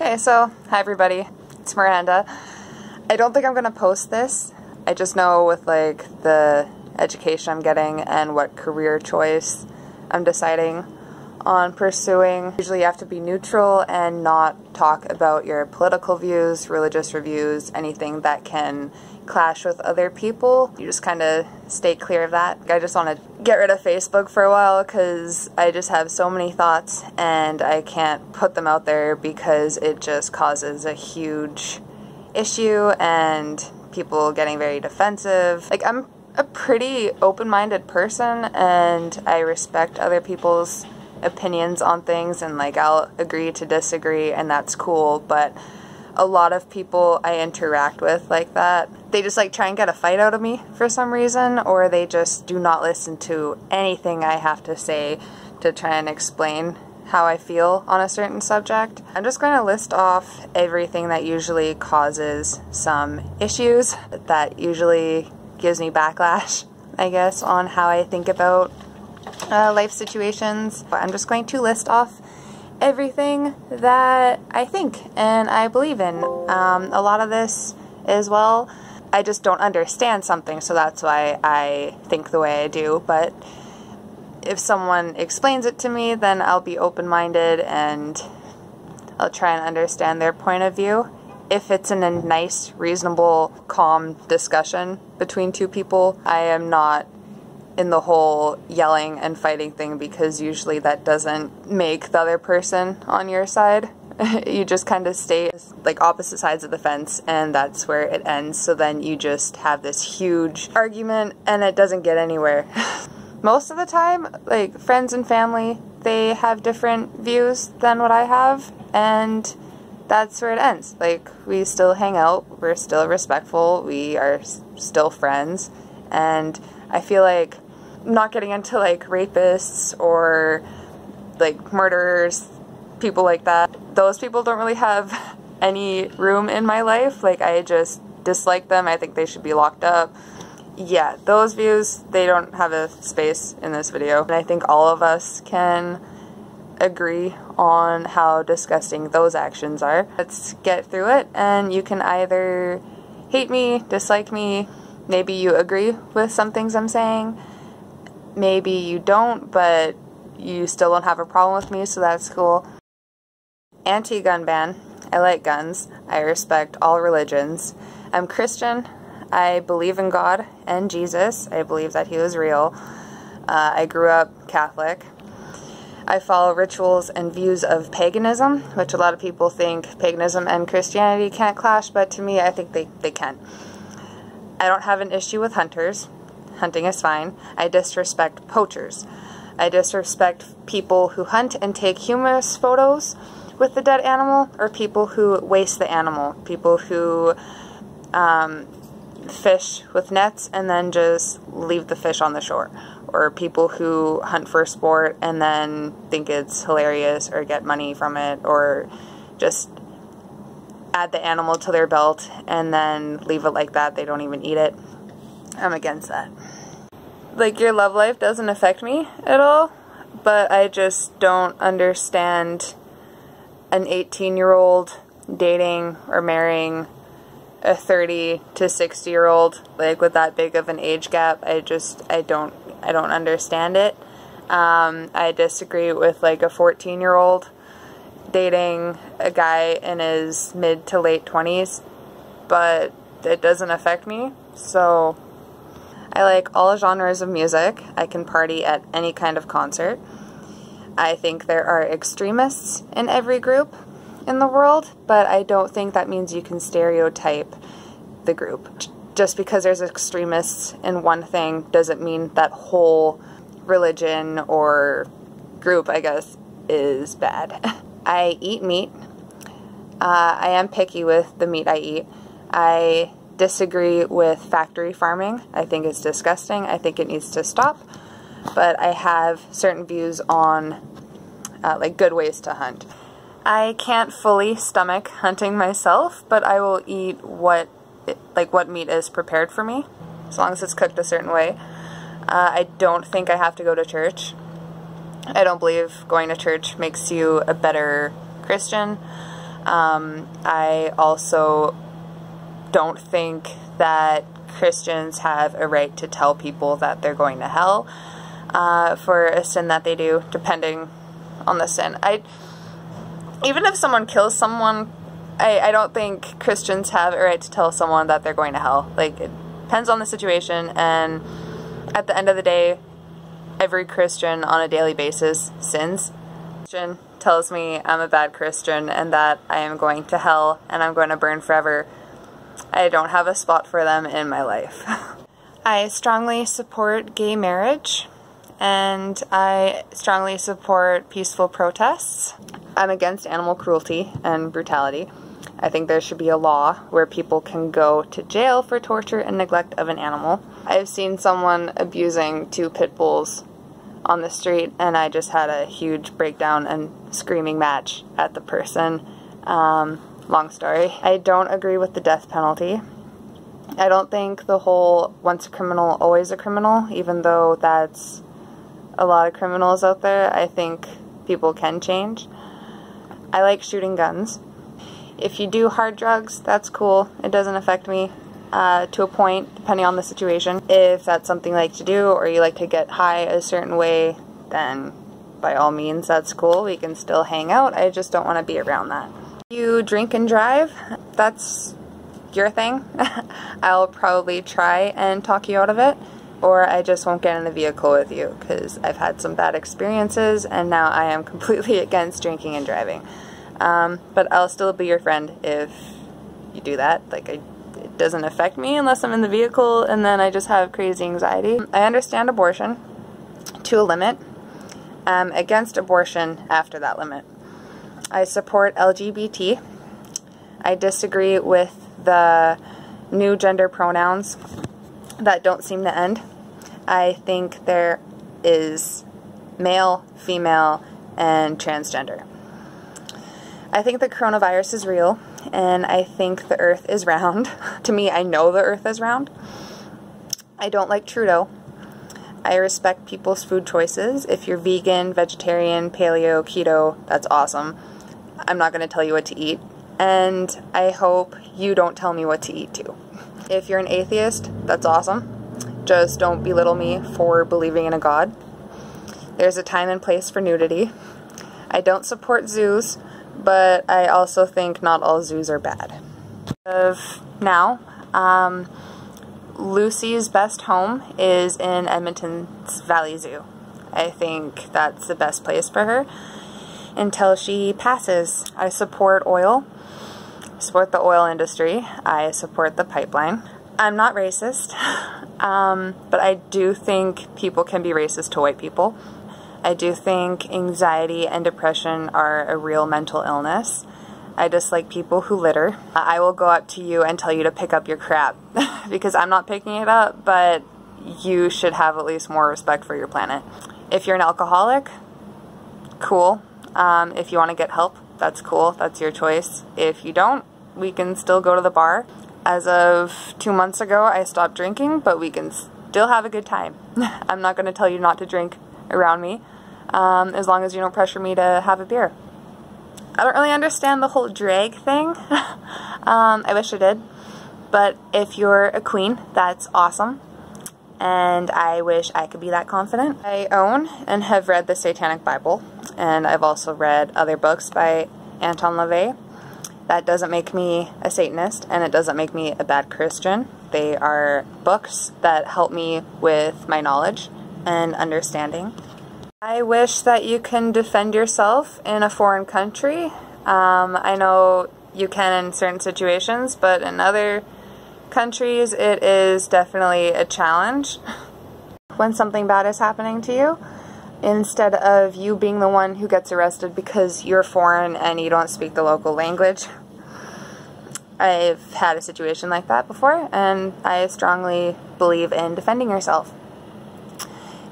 Okay, so hi everybody, it's Miranda. I don't think I'm gonna post this. I just know with like the education I'm getting and what career choice I'm deciding on pursuing. Usually you have to be neutral and not talk about your political views, religious views, anything that can clash with other people. You just kind of stay clear of that. I just want to get rid of Facebook for a while because I just have so many thoughts and I can't put them out there because it just causes a huge issue and people getting very defensive. Like, I'm a pretty open-minded person and I respect other people's opinions on things, and like I'll agree to disagree and that's cool, but a lot of people I interact with like that, they just like try and get a fight out of me for some reason, or they just do not listen to anything I have to say to try and explain how I feel on a certain subject. I'm just going to list off everything that usually causes some issues, that usually gives me backlash, I guess, on how I think about life situations. I'm just going to list off everything that I think and I believe in. A lot of this as well, I just don't understand something, so that's why I think the way I do, but if someone explains it to me, then I'll be open-minded and I'll try and understand their point of view. If it's in a nice, reasonable, calm discussion between two people, I am not in the whole yelling and fighting thing, because usually that doesn't make the other person on your side. You just kind of stay like opposite sides of the fence and that's where it ends, so then you just have this huge argument and it doesn't get anywhere. Most of the time, like friends and family, they have different views than what I have, and that's where it ends. Like, we still hang out, we're still respectful, we are still friends, and I feel like not getting into like rapists or like murderers, people like that, those people don't really have any room in my life. Like, I just dislike them. I think they should be locked up. Yeah, those views, they don't have a space in this video. And I think all of us can agree on how disgusting those actions are. Let's get through it, and you can either hate me, dislike me, maybe you agree with some things I'm saying, maybe you don't, but you still don't have a problem with me, so that's cool. Anti-gun ban. I like guns. I respect all religions. I'm Christian. I believe in God and Jesus. I believe that he was real. I grew up Catholic. I follow rituals and views of paganism, which a lot of people think paganism and Christianity can't clash, but to me, I think they can. I don't have an issue with hunters. Hunting is fine. I disrespect poachers. I disrespect people who hunt and take humorous photos with the dead animal, or people who waste the animal. People who fish with nets and then just leave the fish on the shore. Or people who hunt for sport and then think it's hilarious or get money from it, or just add the animal to their belt and then leave it like that. They don't even eat it. I'm against that. Like, your love life doesn't affect me at all, but I just don't understand an 18-year-old dating or marrying a 30 to 60-year-old, like with that big of an age gap. I don't understand it. I disagree with like a 14-year-old dating a guy in his mid to late 20s, but it doesn't affect me. So I like all genres of music. I can party at any kind of concert. I think there are extremists in every group in the world, but I don't think that means you can stereotype the group. Just because there's extremists in one thing doesn't mean that whole religion or group, I guess, is bad. I eat meat. I am picky with the meat I eat. I disagree with factory farming. I think it's disgusting. I think it needs to stop. But I have certain views on like good ways to hunt. I can't fully stomach hunting myself, but I will eat what meat is prepared for me, as long as it's cooked a certain way. I don't think I have to go to church. I don't believe going to church makes you a better Christian. I also don't think that Christians have a right to tell people that they're going to hell for a sin that they do, depending on the sin. Even if someone kills someone, I don't think Christians have a right to tell someone that they're going to hell. Like, it depends on the situation, and at the end of the day, every Christian on a daily basis sins. Christian tells me I'm a bad Christian and that I am going to hell and I'm going to burn forever. I don't have a spot for them in my life. I strongly support gay marriage, and I strongly support peaceful protests. I'm against animal cruelty and brutality. I think there should be a law where people can go to jail for torture and neglect of an animal. I've seen someone abusing 2 pit bulls on the street, and I just had a huge breakdown and screaming match at the person. Long story. I don't agree with the death penalty. I don't think the whole once a criminal, always a criminal, even though that's a lot of criminals out there. I think people can change. I like shooting guns. If you do hard drugs, that's cool. It doesn't affect me to a point, depending on the situation. If that's something you like to do, or you like to get high a certain way, then by all means, that's cool. We can still hang out. I just don't want to be around that. You drink and drive, that's your thing. I'll probably try and talk you out of it, or I just won't get in a vehicle with you, because I've had some bad experiences and now I am completely against drinking and driving. But I'll still be your friend if you do that. Like, it doesn't affect me unless I'm in the vehicle and then I just have crazy anxiety. I understand abortion to a limit. I'm against abortion after that limit. I support LGBT. I disagree with the new gender pronouns that don't seem to end. I think there is male, female, and transgender. I think the coronavirus is real, and I think the earth is round. To me, I know the earth is round. I don't like Trudeau. I respect people's food choices. If you're vegan, vegetarian, paleo, keto, that's awesome. I'm not going to tell you what to eat, and I hope you don't tell me what to eat too. If you're an atheist, that's awesome. Just don't belittle me for believing in a god. There's a time and place for nudity. I don't support zoos, but I also think not all zoos are bad. Now, Lucy's best home is in Edmonton's Valley Zoo. I think that's the best place for her until she passes. I support oil. I support the oil industry. I support the pipeline. I'm not racist, but I do think people can be racist to white people. I do think anxiety and depression are a real mental illness. I dislike people who litter. I will go up to you and tell you to pick up your crap because I'm not picking it up, but you should have at least more respect for your planet. If you're an alcoholic, cool. If you want to get help, that's cool. That's your choice. If you don't, we can still go to the bar. As of 2 months ago, I stopped drinking, but we can still have a good time. I'm not going to tell you not to drink around me, as long as you don't pressure me to have a beer. I don't really understand the whole drag thing. I wish I did. But if you're a queen, that's awesome. And I wish I could be that confident. I own and have read the Satanic Bible, and I've also read other books by Anton LaVey. That doesn't make me a Satanist, and it doesn't make me a bad Christian. They are books that help me with my knowledge and understanding. I wish that you can defend yourself in a foreign country. I know you can in certain situations, but in other countries it is definitely a challenge. When something bad is happening to you, instead of you being the one who gets arrested because you're foreign and you don't speak the local language. I've had a situation like that before, and I strongly believe in defending yourself.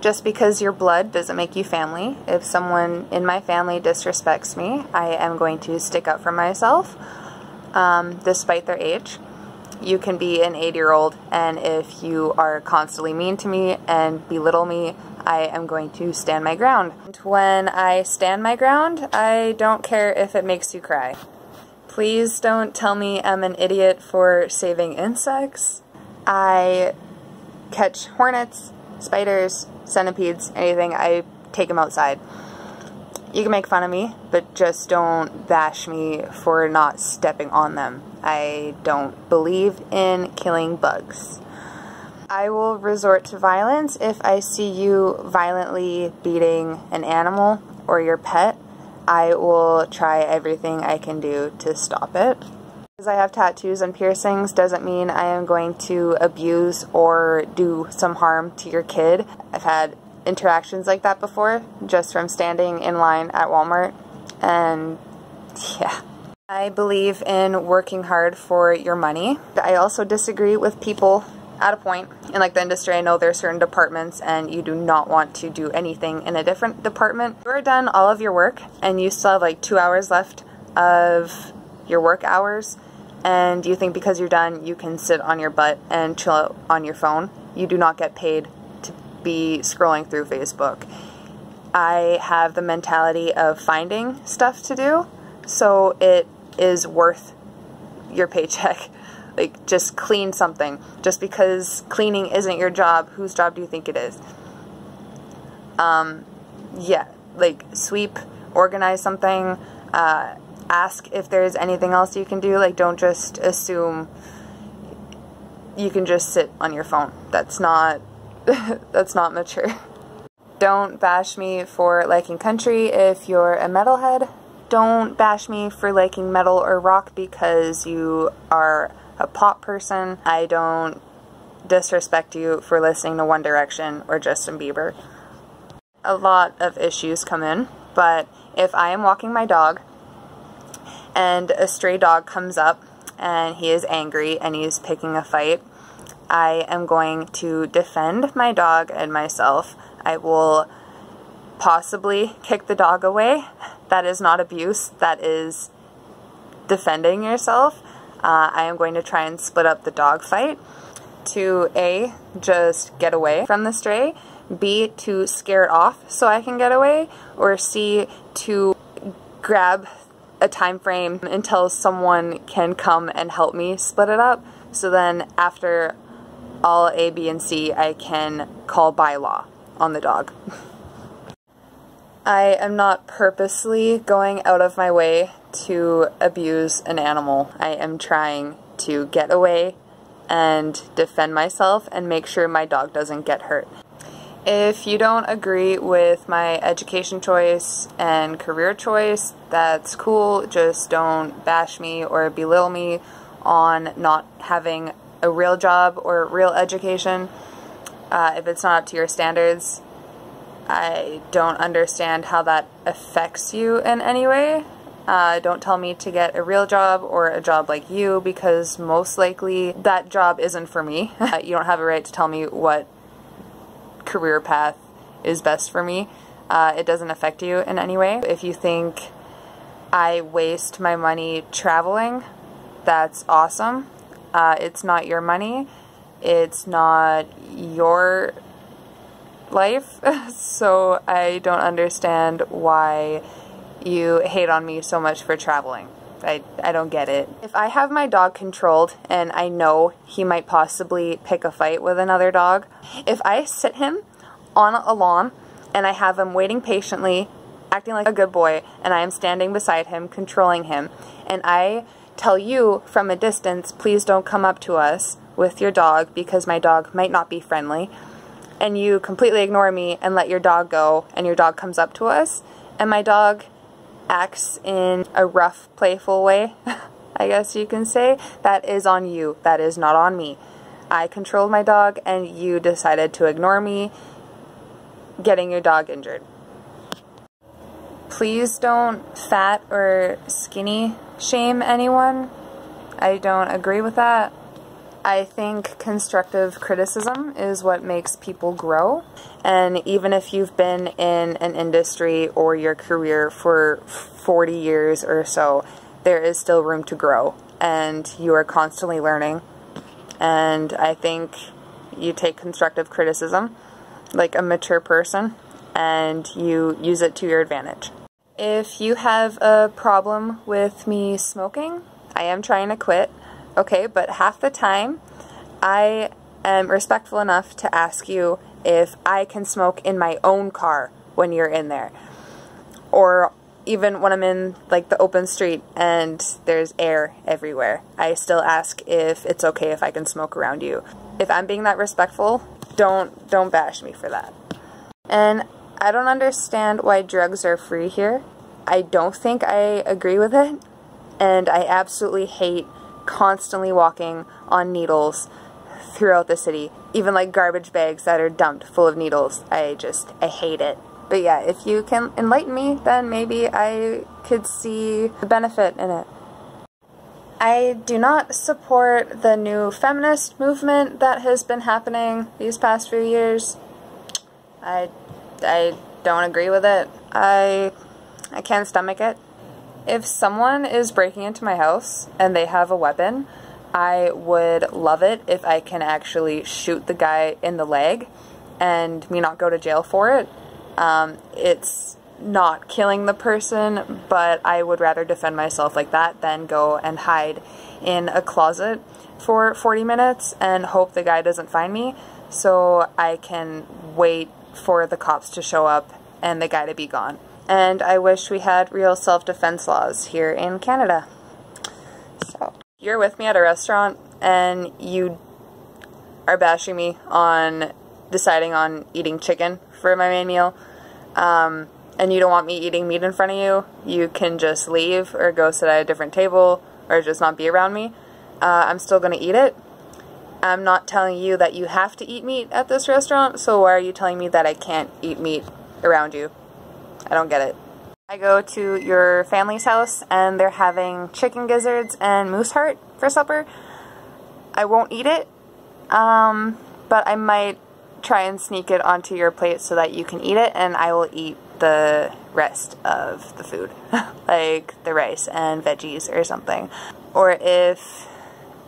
Just because you're blood doesn't make you family. If someone in my family disrespects me, I am going to stick up for myself, despite their age. You can be an 8-year-old, and if you are constantly mean to me and belittle me, I am going to stand my ground. When I stand my ground, I don't care if it makes you cry. Please don't tell me I'm an idiot for saving insects. I catch hornets, spiders, centipedes, anything. I take them outside. You can make fun of me, but just don't bash me for not stepping on them. I don't believe in killing bugs. I will resort to violence if I see you violently beating an animal or your pet. I will try everything I can do to stop it. Because I have tattoos and piercings doesn't mean I am going to abuse or do some harm to your kid. I've had interactions like that before, just from standing in line at Walmart, and yeah. I believe in working hard for your money. I also disagree with people at a point in like the industry. I know there are certain departments and you do not want to do anything in a different department. You're done all of your work and you still have like 2 hours left of your work hours, and you think because you're done you can sit on your butt and chill on your phone. You do not get paid to be scrolling through Facebook. I have the mentality of finding stuff to do, so it is worth your paycheck. Like, just clean something. Just because cleaning isn't your job, whose job do you think it is? Yeah, like, sweep, organize something, ask if there's anything else you can do. Like, don't just assume you can just sit on your phone. That's not, that's not mature. Don't bash me for liking country if you're a metalhead. Don't bash me for liking metal or rock because you are a pop person. I don't disrespect you for listening to One Direction or Justin Bieber. A lot of issues come in, but if I am walking my dog and a stray dog comes up and he is angry and he's picking a fight, I am going to defend my dog and myself. I will possibly kick the dog away. That is not abuse, that is defending yourself. I am going to try and split up the dog fight to A, just get away from the stray, B, to scare it off so I can get away, or C, to grab a time frame until someone can come and help me split it up, so then after all A, B, and C, I can call bylaw on the dog. I am not purposely going out of my way to abuse an animal. I am trying to get away and defend myself and make sure my dog doesn't get hurt. If you don't agree with my education choice and career choice, that's cool. Just don't bash me or belittle me on not having a real job or real education. If it's not up to your standards, I don't understand how that affects you in any way. Don't tell me to get a real job or a job like you, because most likely that job isn't for me. You don't have a right to tell me what career path is best for me. It doesn't affect you in any way. If you think I waste my money traveling, that's awesome. It's not your money. It's not your life, so I don't understand why you hate on me so much for traveling. I don't get it. If I have my dog controlled and I know he might possibly pick a fight with another dog, if I sit him on a lawn and I have him waiting patiently, acting like a good boy, and I am standing beside him, controlling him, and I tell you from a distance, please don't come up to us with your dog because my dog might not be friendly, and you completely ignore me and let your dog go, and your dog comes up to us, and my dog acts in a rough, playful way, I guess you can say, that is on you. That is not on me. I controlled my dog, and you decided to ignore me, getting your dog injured. Please don't fat or skinny shame anyone. I don't agree with that. I think constructive criticism is what makes people grow, and even if you've been in an industry or your career for 40 years or so, there is still room to grow, and you are constantly learning, and I think you take constructive criticism like a mature person, and you use it to your advantage. If you have a problem with me smoking, I am trying to quit, okay, but half the time I am respectful enough to ask you if I can smoke in my own car when you're in there. Or even when I'm in like the open street and there's air everywhere, I still ask if it's okay if I can smoke around you. If I'm being that respectful, don't bash me for that. And I don't understand why drugs are free here. I don't think I agree with it, and I absolutely hate constantly walking on needles throughout the city. Even like garbage bags that are dumped full of needles. I hate it. But yeah, if you can enlighten me, then maybe I could see the benefit in it. I do not support the new feminist movement that has been happening these past few years. I don't agree with it. I can't stomach it. If someone is breaking into my house and they have a weapon, I would love it if I can actually shoot the guy in the leg and me not go to jail for it. It's not killing the person, but I would rather defend myself like that than go and hide in a closet for 40 minutes and hope the guy doesn't find me so I can wait for the cops to show up and the guy to be gone. And I wish we had real self-defense laws here in Canada. So, you're with me at a restaurant and you are bashing me on deciding on eating chicken for my main meal, and you don't want me eating meat in front of you, you can just leave or go sit at a different table or just not be around me. I'm still going to eat it. I'm not telling you that you have to eat meat at this restaurant, so why are you telling me that I can't eat meat around you? I don't get it. I go to your family's house and they're having chicken gizzards and moose heart for supper. I won't eat it, but I might try and sneak it onto your plate so that you can eat it, and I will eat the rest of the food, like the rice and veggies or something. Or if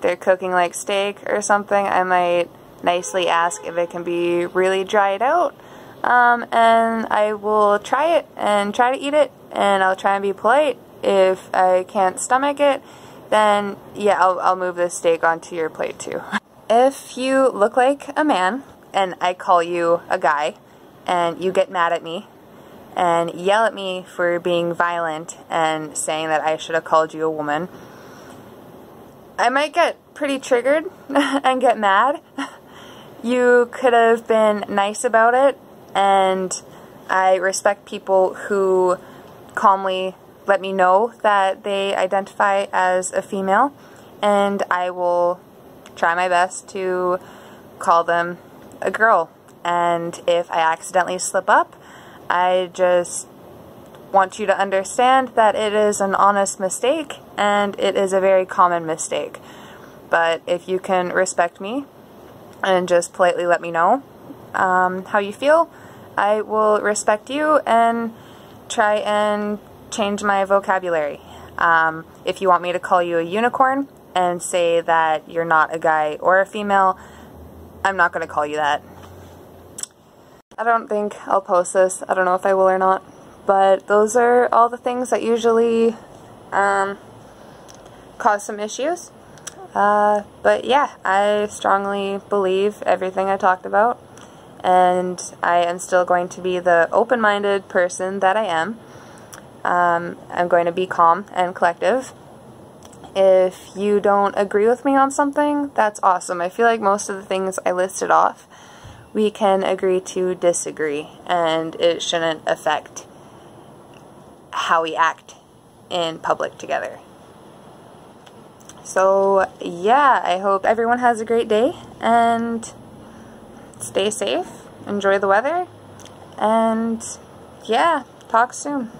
they're cooking like steak or something, I might nicely ask if it can be really dried out, and I will try it and try to eat it, and I'll try and be polite. If I can't stomach it, then yeah, I'll move the steak onto your plate too. If you look like a man and I call you a guy and you get mad at me and yell at me for being violent and saying that I should have called you a woman, I might get pretty triggered and get mad. You could have been nice about it, and I respect people who calmly let me know that they identify as a female, and I will try my best to call them a girl. And if I accidentally slip up, I just want you to understand that it is an honest mistake, and it is a very common mistake. But if you can respect me and just politely let me know how you feel, I will respect you and try and change my vocabulary. If you want me to call you a unicorn and say that you're not a guy or a female, I'm not going to call you that. I don't think I'll post this. I don't know if I will or not. But those are all the things that usually cause some issues. But yeah, I strongly believe everything I talked about. And I am still going to be the open-minded person that I am. I'm going to be calm and collective. If you don't agree with me on something, that's awesome. I feel like most of the things I listed off, we can agree to disagree, and it shouldn't affect how we act in public together. So yeah, I hope everyone has a great day, and stay safe, enjoy the weather, and yeah, talk soon.